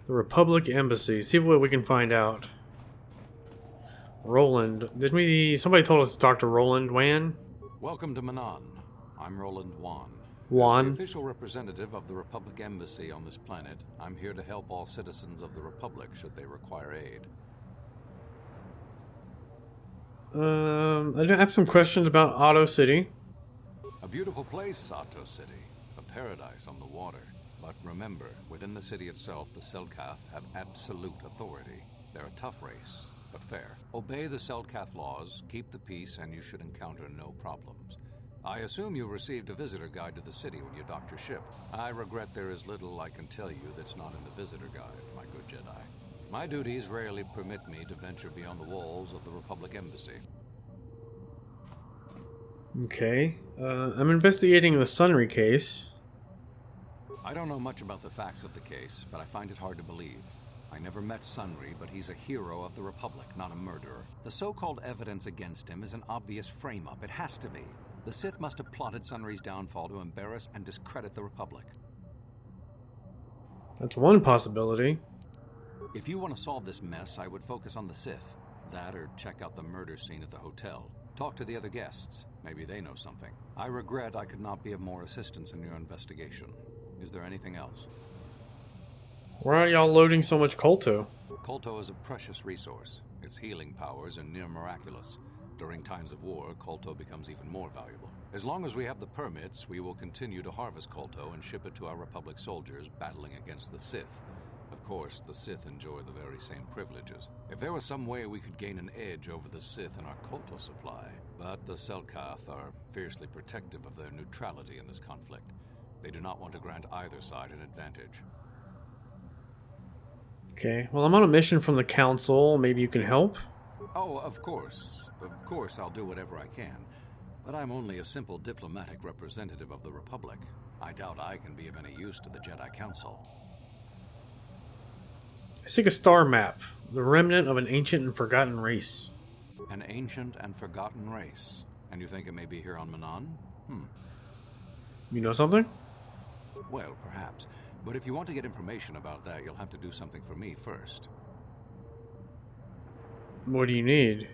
The Republic Embassy. See what we can find out. Roland. Somebody told us to talk to Roland Wan? Welcome to Manaan. I'm Roland Wan. Wan? As the official representative of the Republic Embassy on this planet, I'm here to help all citizens of the Republic should they require aid. I have some questions about Otto City. A beautiful place, Otto City. A paradise on the water. But remember, within the city itself, the Selkath have absolute authority. They're a tough race, but fair. Obey the Selkath laws, keep the peace, and you should encounter no problems. I assume you received a visitor guide to the city when you docked your ship. I regret there is little I can tell you that's not in the visitor guide, my good Jedi. My duties rarely permit me to venture beyond the walls of the Republic Embassy. Okay. I'm investigating the Sunry case. I don't know much about the facts of the case, but I find it hard to believe. I never met Sunry, but he's a hero of the Republic, not a murderer. The so-called evidence against him is an obvious frame-up. It has to be. The Sith must have plotted Sunry's downfall to embarrass and discredit the Republic. That's one possibility. If you want to solve this mess, I would focus on the Sith. That or check out the murder scene at the hotel. Talk to the other guests. Maybe they know something. I regret I could not be of more assistance in your investigation. Is there anything else? Why are y'all loading so much Kolto? Kolto is a precious resource. Its healing powers are near miraculous. During times of war, Kolto becomes even more valuable. As long as we have the permits, we will continue to harvest Kolto and ship it to our Republic soldiers battling against the Sith. Of course, the Sith enjoy the very same privileges. If there was some way we could gain an edge over the Sith in our Kolto supply, but the Selkath are fiercely protective of their neutrality in this conflict. They do not want to grant either side an advantage. Okay, well, I'm on a mission from the Council. Maybe you can help? Oh, of course. Of course, I'll do whatever I can. But I'm only a simple diplomatic representative of the Republic. I doubt I can be of any use to the Jedi Council. I seek a star map. The remnant of an ancient and forgotten race. An ancient and forgotten race. And you think it may be here on Manaan? You know something? Well, perhaps. But if you want to get information about that, you'll have to do something for me first. What do you need?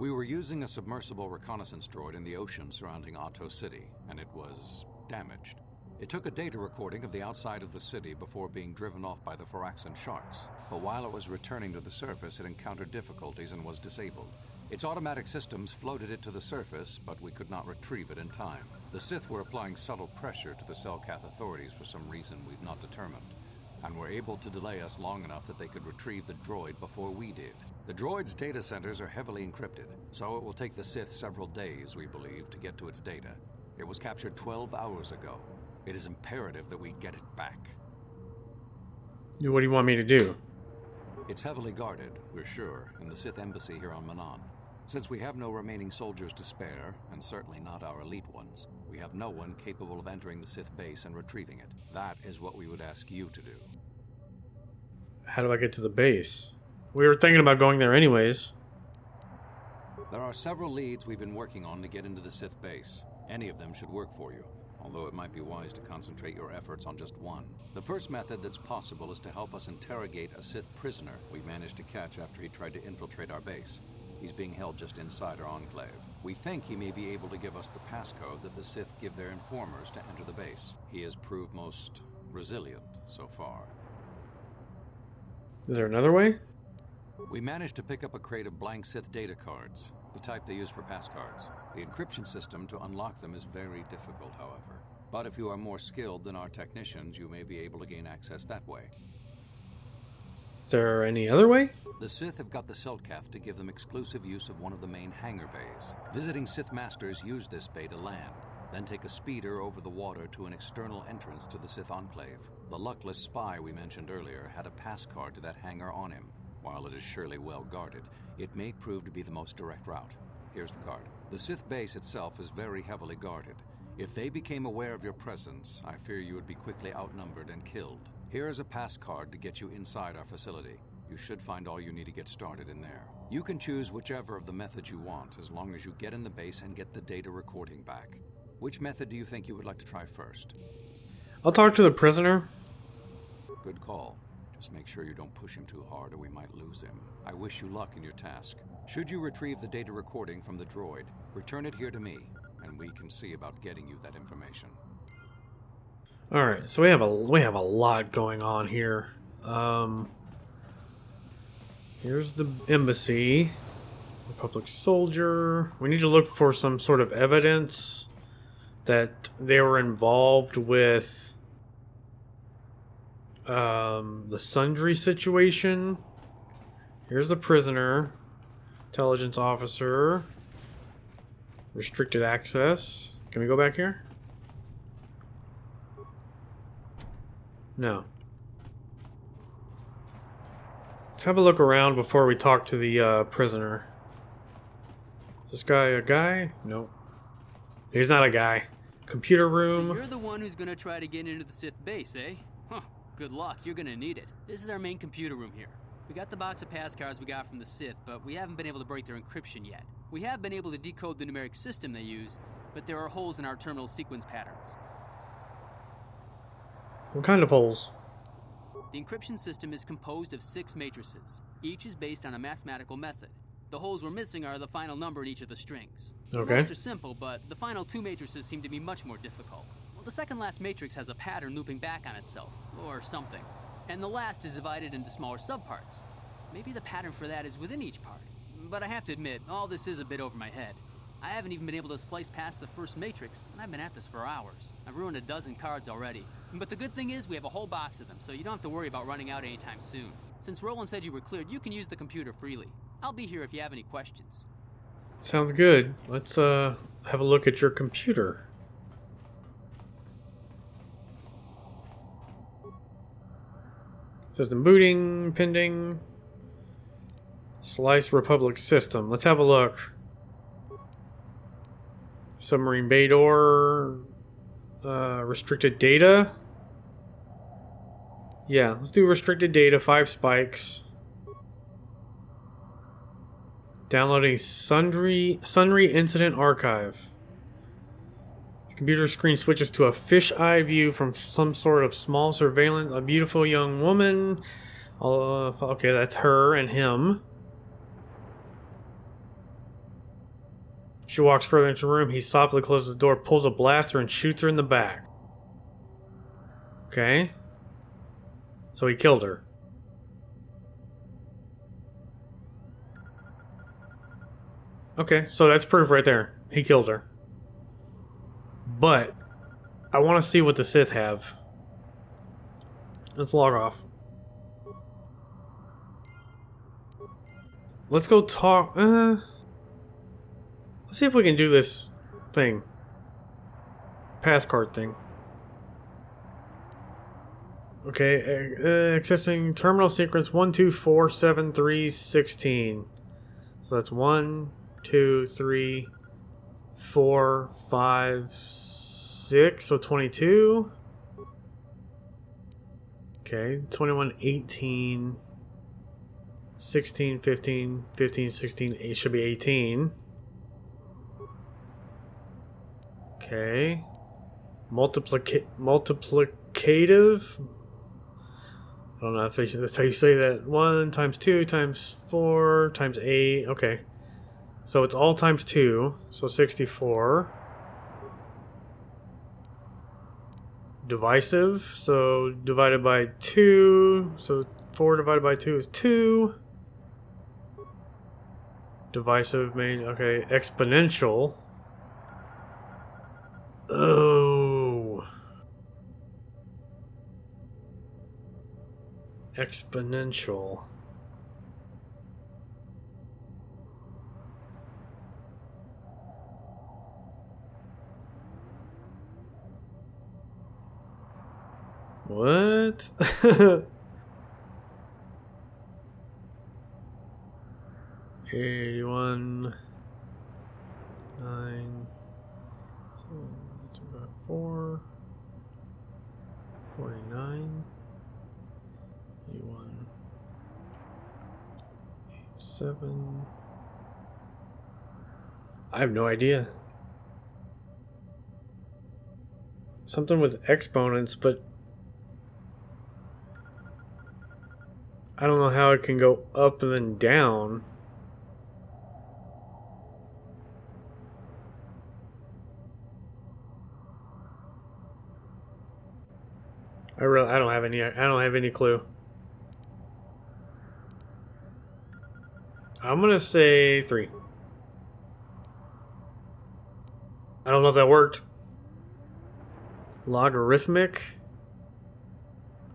We were using a submersible reconnaissance droid in the ocean surrounding Otto City, and it was damaged. It took a data recording of the outside of the city before being driven off by the Phyraxan sharks. But while it was returning to the surface, it encountered difficulties and was disabled. Its automatic systems floated it to the surface, but we could not retrieve it in time. The Sith were applying subtle pressure to the Selkath authorities for some reason we've not determined, and were able to delay us long enough that they could retrieve the droid before we did. The droid's data centers are heavily encrypted, so it will take the Sith several days, we believe, to get to its data. It was captured 12 hours ago. It is imperative that we get it back. What do you want me to do? It's heavily guarded, we're sure, in the Sith embassy here on Manaan. Since we have no remaining soldiers to spare, and certainly not our elite ones, we have no one capable of entering the Sith base and retrieving it. That is what we would ask you to do. How do I get to the base? We were thinking about going there anyways. There are several leads we've been working on to get into the Sith base. Any of them should work for you, although it might be wise to concentrate your efforts on just one. The first method that's possible is to help us interrogate a Sith prisoner we managed to catch after he tried to infiltrate our base. He's being held just inside our enclave. We think he may be able to give us the passcode that the Sith give their informers to enter the base. He has proved most resilient so far. Is there another way? We managed to pick up a crate of blank Sith data cards, the type they use for passcards. The encryption system to unlock them is very difficult, however. But if you are more skilled than our technicians, you may be able to gain access that way. Is there any other way? The Sith have got the Selkath to give them exclusive use of one of the main hangar bays. Visiting Sith Masters use this bay to land, then take a speeder over the water to an external entrance to the Sith Enclave. The luckless spy we mentioned earlier had a pass card to that hangar on him. While it is surely well guarded, it may prove to be the most direct route. Here's the card. The Sith base itself is very heavily guarded. If they became aware of your presence, I fear you would be quickly outnumbered and killed. Here is a pass card to get you inside our facility. You should find all you need to get started in there. You can choose whichever of the methods you want, as long as you get in the base and get the data recording back. Which method do you think you would like to try first? I'll talk to the prisoner. Good call. Just make sure you don't push him too hard or we might lose him. I wish you luck in your task. Should you retrieve the data recording from the droid, return it here to me, and we can see about getting you that information. All right, so we have a lot going on here. Here's the embassy, Republic soldier. We need to look for some sort of evidence that they were involved with the Sundry situation. Here's the prisoner, intelligence officer, restricted access. Can we go back here? No. Let's have a look around before we talk to the prisoner. Is this guy a guy? Nope. He's not a guy. Computer room. So you're the one who's gonna try to get into the Sith base, eh? Huh. Good luck, you're gonna need it. This is our main computer room here. We got the box of pass cards we got from the Sith, but we haven't been able to break their encryption yet. We have been able to decode the numeric system they use, but there are holes in our terminal sequence patterns. What kind of holes? The encryption system is composed of 6 matrices. Each is based on a mathematical method. The holes we're missing are the final number in each of the strings. Okay. Most are simple, but the final 2 matrices seem to be much more difficult. Well, the second last matrix has a pattern looping back on itself, or something. And the last is divided into smaller subparts. Maybe the pattern for that is within each part. But I have to admit, all this is a bit over my head. I haven't even been able to slice past the first matrix, and I've been at this for hours. I've ruined a dozen cards already. But the good thing is we have a whole box of them, so you don't have to worry about running out anytime soon. Since Roland said you were cleared, you can use the computer freely. I'll be here if you have any questions. Sounds good. Let's have a look at your computer. System booting, pending. Slice Republic system. Let's have a look. Submarine bay door. Restricted data. Yeah, let's do restricted data, 5 spikes. Downloading Sundry Incident Archive. The computer screen switches to a fisheye view from some sort of small surveillance. A beautiful young woman. Okay, that's her and him. She walks further into the room. He softly closes the door, pulls a blaster, and shoots her in the back. Okay. So he killed her. Okay, so that's proof right there. He killed her. But I want to see what the Sith have. Let's log off. Let's go talk. Let's see if we can do this thing. Pass card thing. Okay, accessing terminal sequence 1247316. So that's 1, 2, 3, 4, 5, 6. So 22. Okay, 21, 18, 16, 15, 15, 16. It should be 18. Okay. Multiplicative. I don't know if that's how you say that. 1 times 2 times 4 times 8. Okay. So it's all times 2. So 64. Divisive. So divided by 2. So 4 divided by 2 is 2. Divisive made. Okay. Exponential. Oh. Exponential. What? 81 9 4 49 81 87. I have no idea. Something with exponents, but I don't know how it can go up and then down. I don't have any clue. I'm gonna say 3. I don't know if that worked. Logarithmic.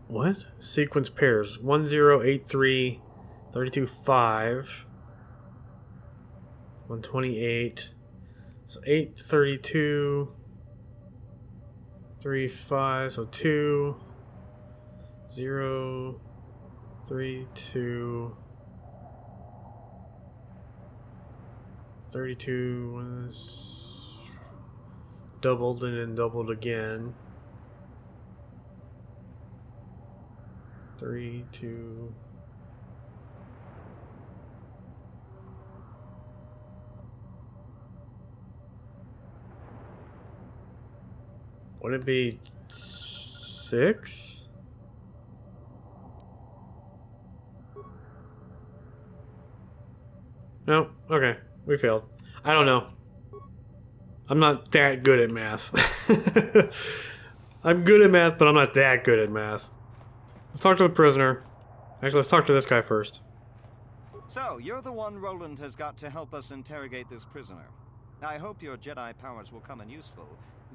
What? Sequence pairs. 1083, 32, 5, 128. So 8, 32, 3, 5. So 2, 0, 3, 2, 32 was doubled and then doubled again. 3, 2. Would it be 6? No? Okay. We failed. I don't know. I'm not that good at math. I'm good at math, but I'm not that good at math. Let's talk to the prisoner. Actually, let's talk to this guy first. So, you're the one Roland has got to help us interrogate this prisoner. I hope your Jedi powers will come in useful.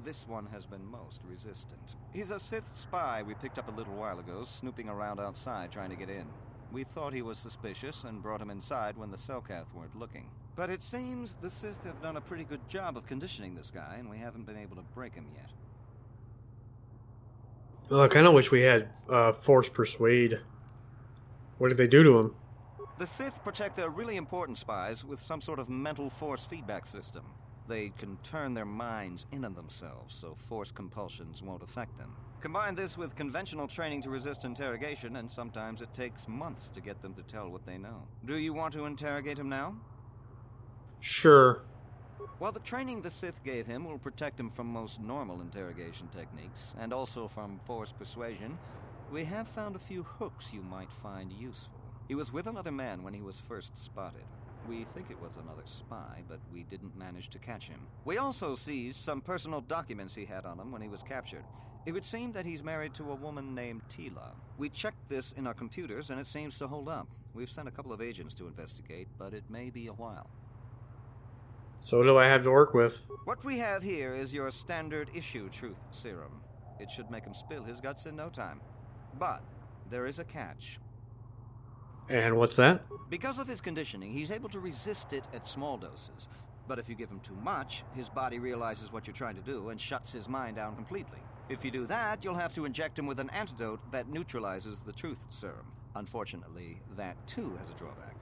This one has been most resistant. He's a Sith spy we picked up a little while ago, snooping around outside trying to get in. We thought he was suspicious and brought him inside when the Selkath weren't looking. But it seems the Sith have done a pretty good job of conditioning this guy, and we haven't been able to break him yet. Well, I kind of wish we had Force Persuade. What did they do to him? The Sith protect their really important spies with some sort of mental force feedback system. They can turn their minds in on themselves, so force compulsions won't affect them. Combine this with conventional training to resist interrogation, and sometimes it takes months to get them to tell what they know. Do you want to interrogate him now? Sure. Well, the training the Sith gave him will protect him from most normal interrogation techniques, and also from force persuasion. We have found a few hooks you might find useful. He was with another man when he was first spotted. We think it was another spy, but we didn't manage to catch him. We also seized some personal documents he had on him when he was captured. It would seem that he's married to a woman named Tila. We checked this in our computers, and it seems to hold up. We've sent a couple of agents to investigate, but it may be a while. So what do I have to work with? What we have here is your standard issue truth serum. It should make him spill his guts in no time. But there is a catch. And what's that? Because of his conditioning, he's able to resist it at small doses. But if you give him too much, his body realizes what you're trying to do and shuts his mind down completely. If you do that, you'll have to inject him with an antidote that neutralizes the truth serum. Unfortunately, that too has a drawback.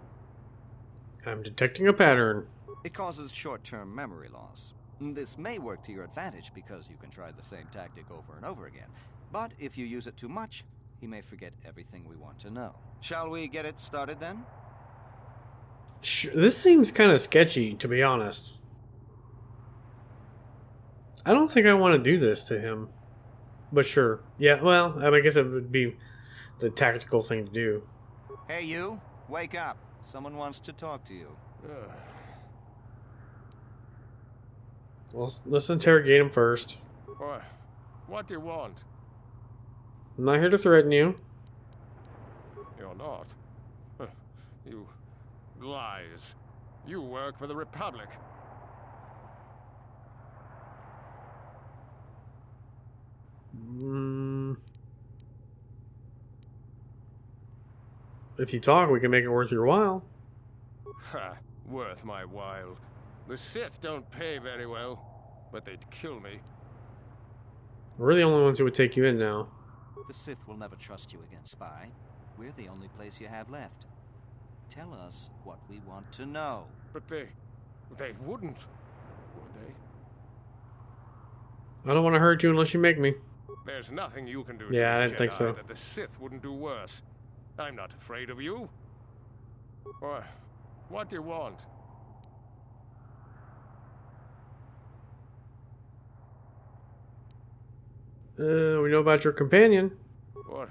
I'm detecting a pattern. It causes short-term memory loss. This may work to your advantage because you can try the same tactic over and over again. But if you use it too much, he may forget everything we want to know. Shall we get it started then? This seems kind of sketchy, to be honest. I don't think I want to do this to him. But sure. Yeah, well, I guess it would be the tactical thing to do. Hey you, wake up. Someone wants to talk to you. Well, let's interrogate him first. What do you want? I'm not here to threaten you. You're not. You lies. You work for the Republic. If you talk, we can make it worth your while. Ha! Worth my while. The Sith don't pay very well, but they'd kill me. We're the only ones who would take you in now. The Sith will never trust you again, spy. We're the only place you have left. Tell us what we want to know. But they wouldn't, would they? I don't want to hurt you unless you make me. There's nothing you can do Yeah, to I the didn't think Jedi so. that the Sith wouldn't do worse. I'm not afraid of you. What do you want? We know about your companion. What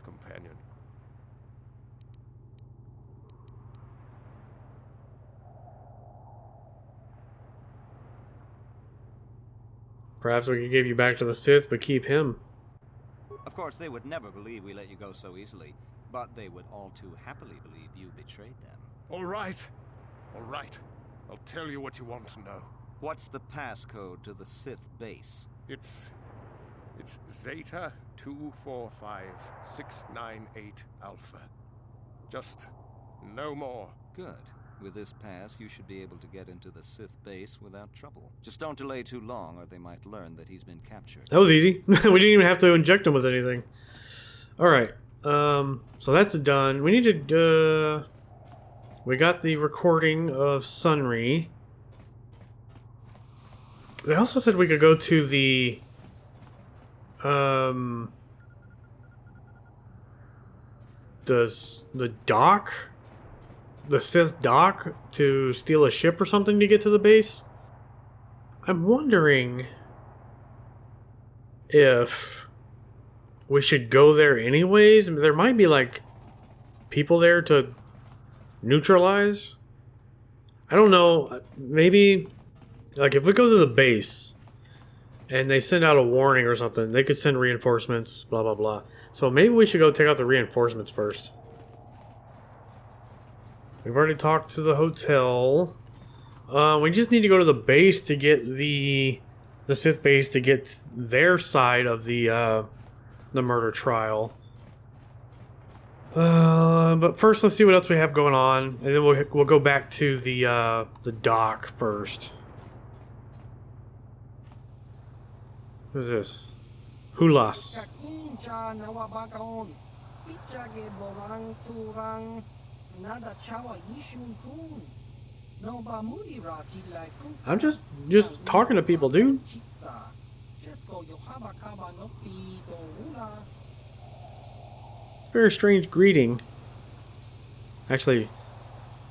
companion? Perhaps we could give you back to the Sith, but keep him. Of course, they would never believe we let you go so easily, but they would all too happily believe you betrayed them. All right. All right. I'll tell you what you want to know. What's the passcode to the Sith base? It's Zeta 245698 Alpha. Just no more. Good. With this pass, you should be able to get into the Sith base without trouble. Just don't delay too long, or they might learn that he's been captured. That was easy. We didn't even have to inject him with anything. Alright. So that's done. We need to, we got the recording of Sunry. They also said we could go to the, the dock? The Sith dock to steal a ship or something to get to the base? I'm wondering if we should go there anyways. There might be like people there to neutralize. I don't know. Maybe like if we go to the base and they send out a warning or something, they could send reinforcements, blah blah blah. So maybe we should go take out the reinforcements first. We've already talked to the hotel. We just need to go to the base to get the Sith base to get their side of the murder trial. But first, let's see what else we have going on, and then we'll go back to the dock first. Who's this? Hulas. I'm just talking to people, dude. Very strange greeting. Actually,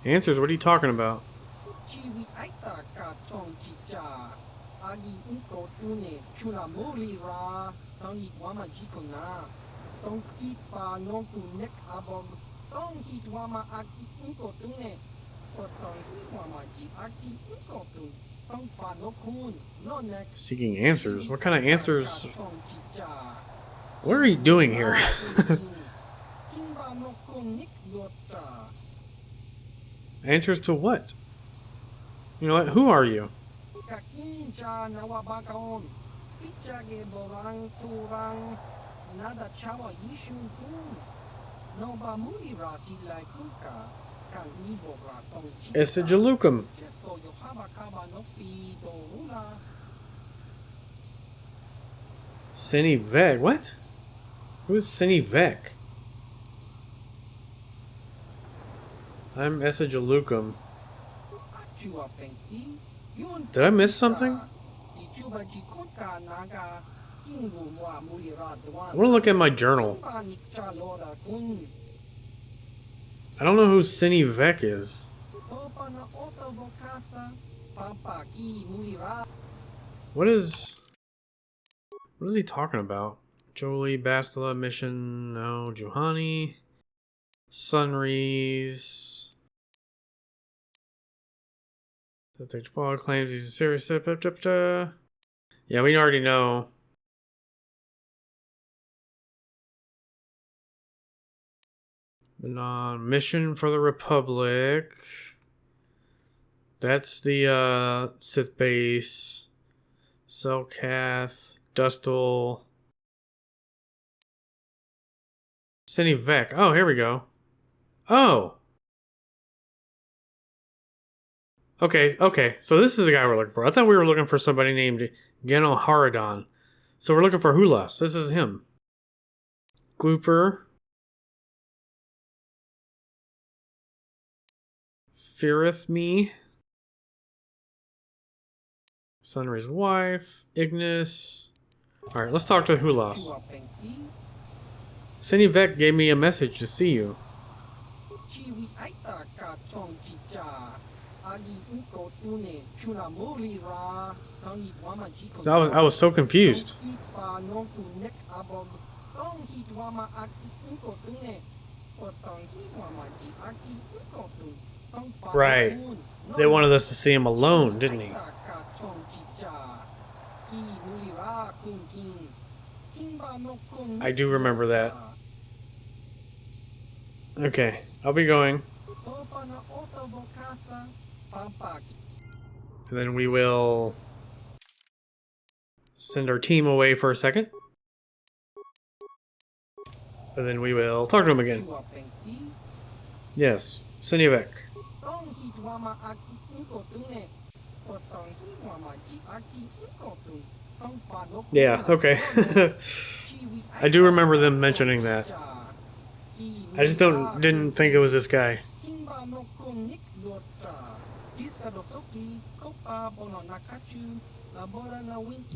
answers, what are you talking about? Seeking answers? What kind of answers? What are you doing here? Answers to what? You know what? Who are you? Executable. Vec. What? Who's Vec? I'm Executable. Did I miss something? I want to look at my journal. I don't know who Vec is. What is he talking about? Jolie, Bastila, Mission, no, Juhani, Sunrise. Subject fall claims he's a serious. Yeah, we already know. Manaan, Mission for the Republic. That's the Sith base. Selkath, Dustal. Vec. Oh, here we go. Oh! Okay. So this is the guy we're looking for. I thought we were looking for somebody named Geno Haradon. So we're looking for Hulas. This is him. Glooper. Feareth Me. Sunry's wife. Ignis. Alright, let's talk to Hulas. Vec gave me a message to see you. I was so confused. Right. They wanted us to see him alone, didn't he? I do remember that. Okay, I'll be going. And then we will send our team away for a second. And then we will talk to him again. Yes, Sinivek. Yeah, okay. I do remember them mentioning that. I just didn't think it was this guy.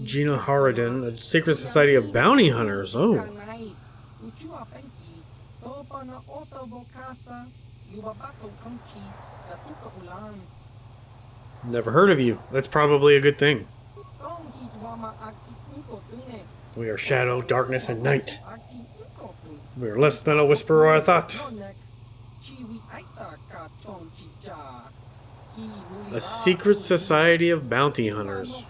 Gina Haradin, a secret society of bounty hunters. Oh. Never heard of you. That's probably a good thing. We are shadow, darkness, and night. We are less than a whisper or a thought. A secret society of bounty hunters.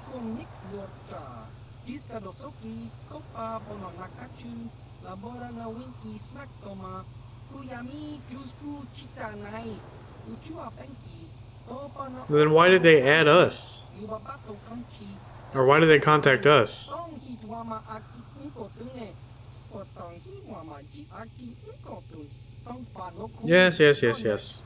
Then why did they add us? Or why did they contact us? Yes, yes, yes, yes.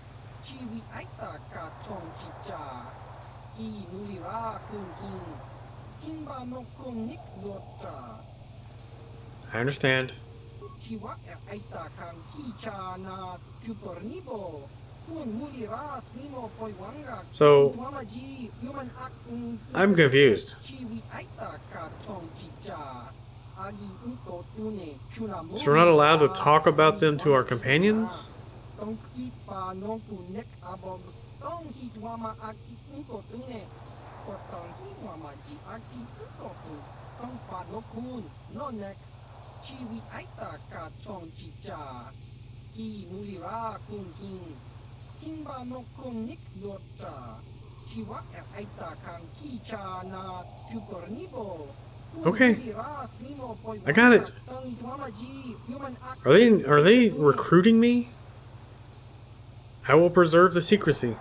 I understand. So, I'm confused. So we're not allowed to talk about them to our companions? Okay, I got it. Are they recruiting me? I will preserve the secrecy.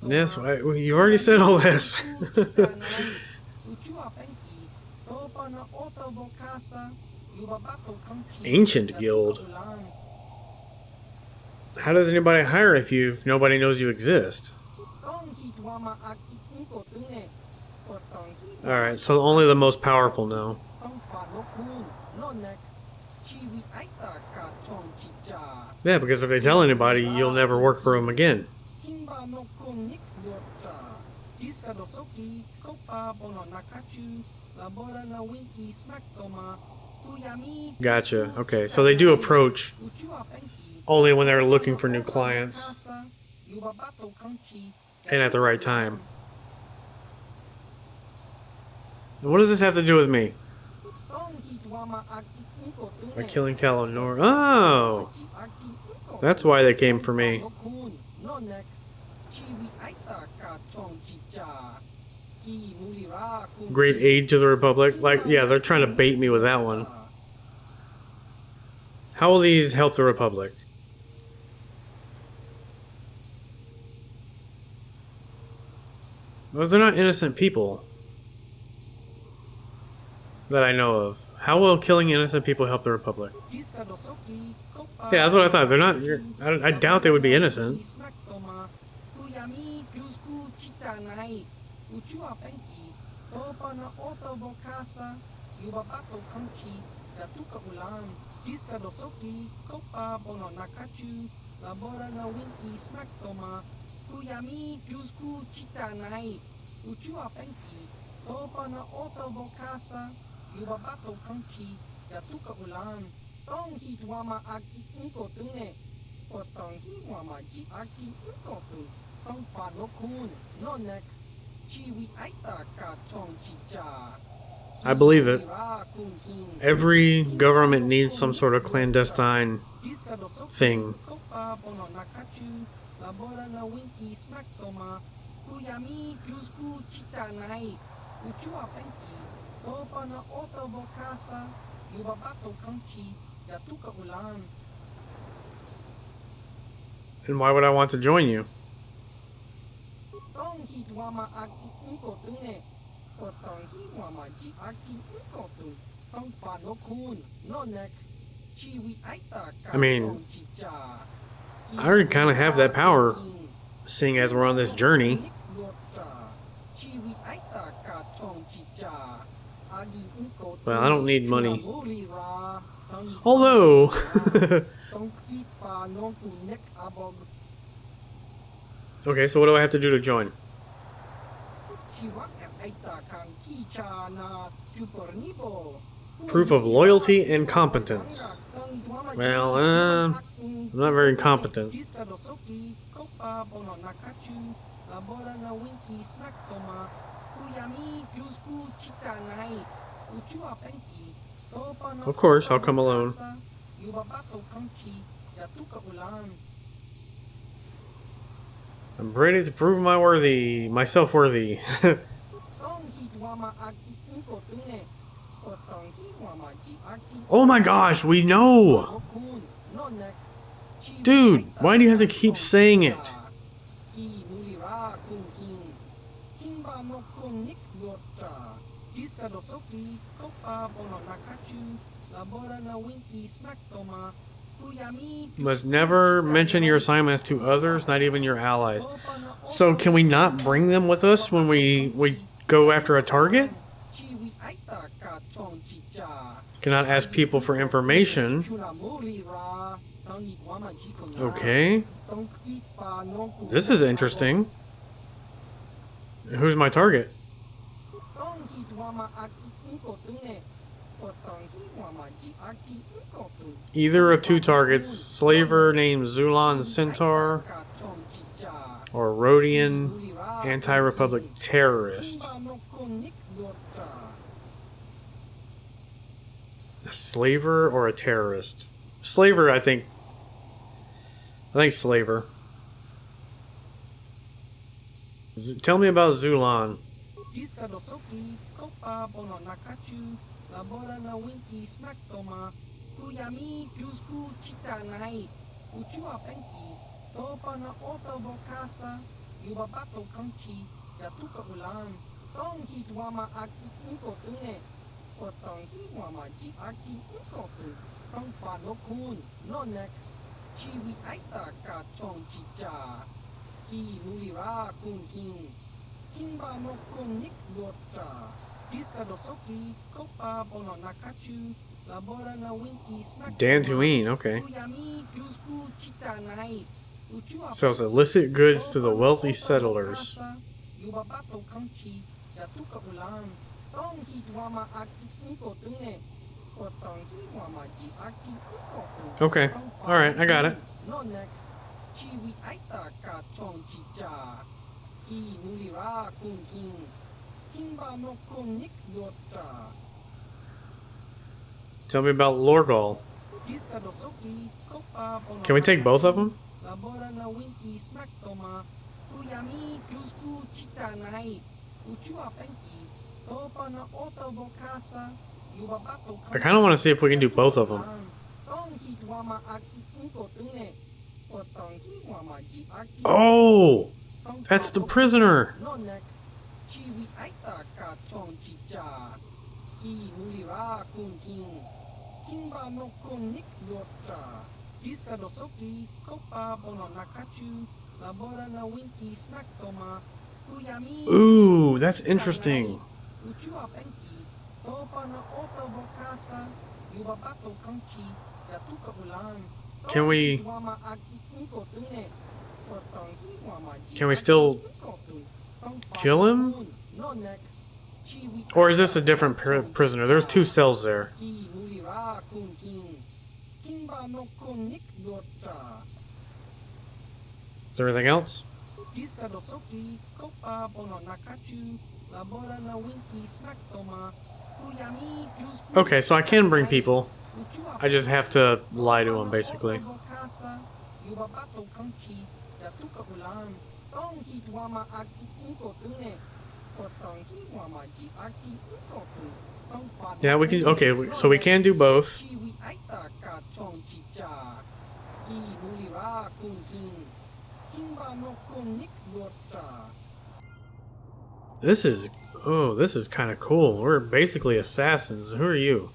Yes, you already said all this. Ancient Guild. How does anybody hire if nobody knows you exist? Alright, so only the most powerful know. Yeah, because if they tell anybody, you'll never work for them again. Gotcha. Okay, so they do approach only when they're looking for new clients. And at the right time. What does this have to do with me? By killing Kalonor. Oh! That's why they came for me. Great aid to the Republic. Like, yeah, they're trying to bait me with that one. How will these help the Republic? Well, they're not innocent people that I know of. How will killing innocent people help the Republic? Yeah, that's what I thought. They're not. I doubt they would be innocent. I believe it. Every government needs some sort of clandestine thing. And why would I want to join you? I mean, I already kind of have that power, seeing as we're on this journey. Well, I don't need money. Although... Okay, so what do I have to do to join? Proof of loyalty and competence. Well, I'm not very competent. Of course, I'll come alone. I'm ready to prove myself worthy. Oh my gosh, we know! Dude, why do you have to keep saying it? Must never mention your assignments to others, not even your allies. So can we not bring them with us when we go after a target? Cannot ask people for information. Okay. This is interesting. Who's my target? Either of two targets, slaver named Zulan Centaur or Rhodian anti-republic terrorist. A slaver or a terrorist? Slaver, I think slaver. Tell me about Zulan. Dantooine, okay. Sells illicit goods to the wealthy settlers. Okay, alright, I got it. Tell me about Lorgal. Can we take both of them? I kind of want to see if we can do both of them. Oh! That's the prisoner! Ooh, that's interesting. Can we still kill him? Or is this a different prisoner? There's two cells there. Is there anything else? Okay, so I can bring people. I just have to lie to them, basically. Yeah, we can. Okay, so we can do both. This is. Oh, this is kind of cool. We're basically assassins. Who are you?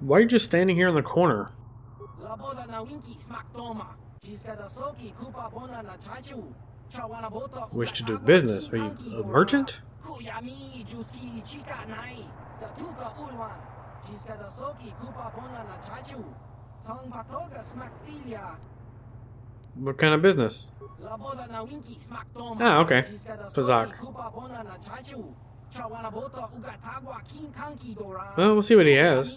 Why are you just standing here in the corner? Wish to do business. Are you a merchant? What kind of business? Ah, okay. Pazak. Well, we'll see what he has.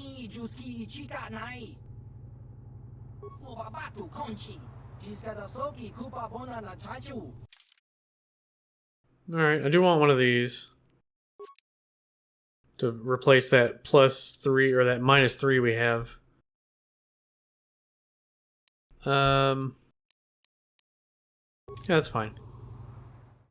Alright, I do want one of these to replace that +3 or that -3 we have. Yeah, that's fine.